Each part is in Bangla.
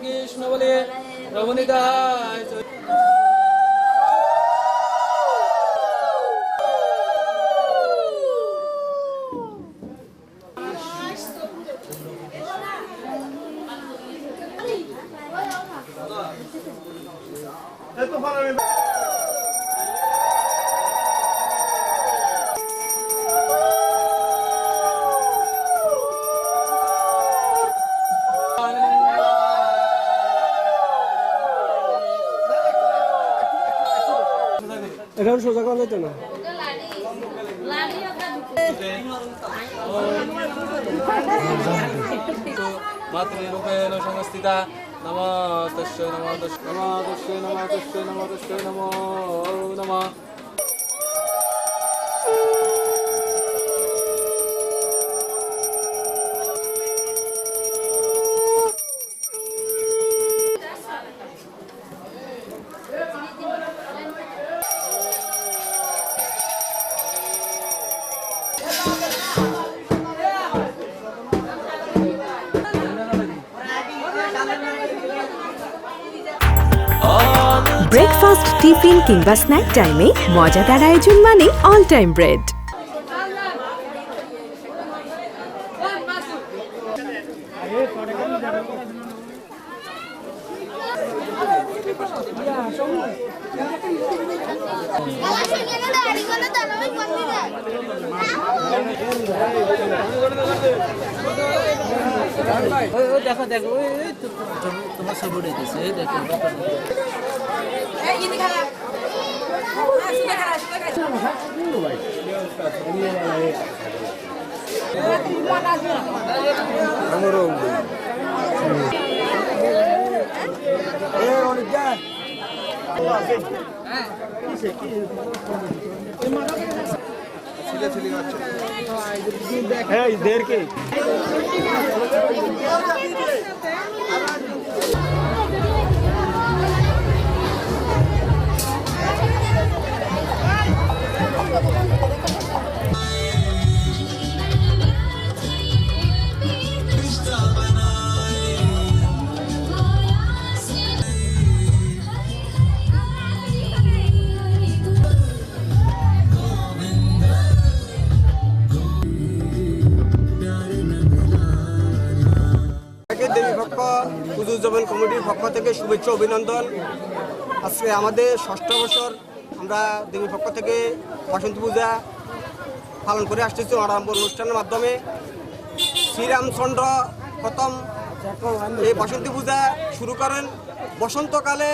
কৃষ্ণ বলে রমণীদায় এখন সোজা করা যেত না মাতৃরূপেণ সংস্থিতা নমো তস্যৈ নমো তস্যৈ নমো তস্যৈ নমো তস্যৈ নমো তস্যৈ নমো নমঃ। ব্রেকফাস্ট, টিফিন কিংবা স্ন্যাক টাইমে মজাদার আয়োজন মানে অল টাইম ব্রেড। দেখো দেখো তোমার ছবি উঠেছে দেখো পুজো উদযাপন কমিটির পক্ষ থেকে শুভেচ্ছা অভিনন্দন। আজকে আমাদের 6ষ্ঠ বছর আমরা দেবীর পক্ষ থেকে বাসন্তী পূজা পালন করে আসতেছি আড়ম্বর অনুষ্ঠানের মাধ্যমে। শ্রীরামচন্দ্র প্রথম এই বাসন্তী পূজা শুরু করেন। বসন্তকালে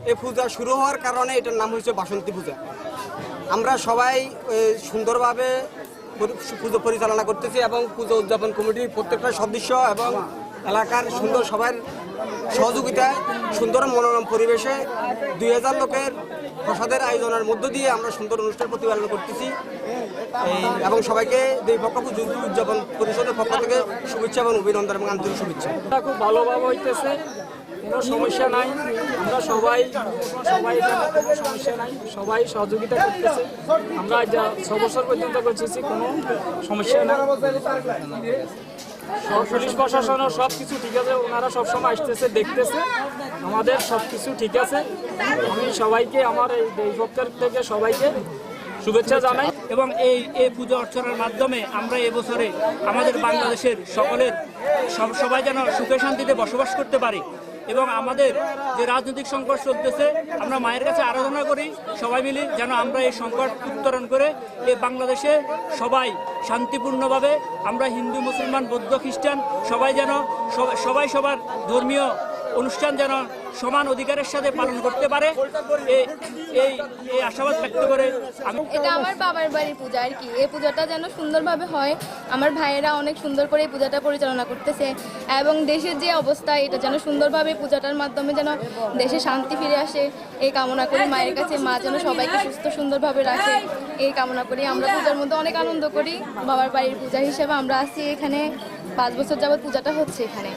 এই পূজা শুরু হওয়ার কারণে এটার নাম হয়েছে বাসন্তী পূজা। আমরা সবাই সুন্দরভাবে পুজো পরিচালনা করতেছি এবং পুজো উদযাপন কমিটির প্রত্যেকটা সদস্য এবং এলাকার সুন্দর সবার সহযোগিতায় সুন্দর মনোরম পরিবেশে 2000 লোকের প্রসাদের আয়োজনের মধ্য দিয়ে আমরা সুন্দর অনুষ্ঠান প্রতিপালন করতেছি এবং সবাইকে দেবী পক্ষ পুজো উদযাপন পরিষদের পক্ষ থেকে শুভেচ্ছা এবং অভিনন্দন এবং আন্তরিক শুভেচ্ছা। খুব ভালোভাবে হইতেছে, কোনো সমস্যা নাই। আমরা সবাই কোনো সমস্যা নাই, সবাই সহযোগিতা করতেছে। আমরা যা 6 বছর পর্যন্ত করতেছি, কোনো সমস্যা নাই। পুলিশ প্রশাসনও সব কিছু ঠিক আছে, ওনারা সবসময় আসতেছে, দেখতেছে, আমাদের সব কিছু ঠিক আছে। আমি সবাইকে আমার এই পক্ষের থেকে সবাইকে শুভেচ্ছা জানাই। এবং এই পুজো অর্চনার মাধ্যমে আমরা এবছরে আমাদের বাংলাদেশের সকলের সবাই যেন সুখে শান্তিতে বসবাস করতে পারে এবং আমাদের যে রাজনৈতিক সংকট চলতেছে আমরা মায়ের কাছে আরাধনা করি সবাই মিলে যেন আমরা এই সংকট উত্তরণ করে এই বাংলাদেশে সবাই শান্তিপূর্ণভাবে আমরা হিন্দু, মুসলমান, বৌদ্ধ, খ্রিস্টান সবাই সবার ধর্মীয় অনুষ্ঠান যেন সমান অধিকারের সাথে পালন করতে পারে এই আশাবাদ ব্যক্ত করে এটা আমার বাবার বাড়ির পূজা আর কি। এই পূজাটা যেন সুন্দরভাবে হয়, আমার ভাইয়েরা অনেক সুন্দর করে এই পূজাটা পরিচালনা করতেছে এবং দেশের যে অবস্থা এটা যেন সুন্দরভাবে পূজাটার মাধ্যমে যেন দেশে শান্তি ফিরে আসে এই কামনা করি। মায়ের কাছে মা যেন সবাইকে সুস্থ সুন্দরভাবে রাখে এই কামনা করি। আমরা পূজার মধ্যে অনেক আনন্দ করি। বাবার বাড়ির পূজা হিসেবে আমরা আসছি এখানে, 5 বছর যাবত পূজাটা হচ্ছে এখানে।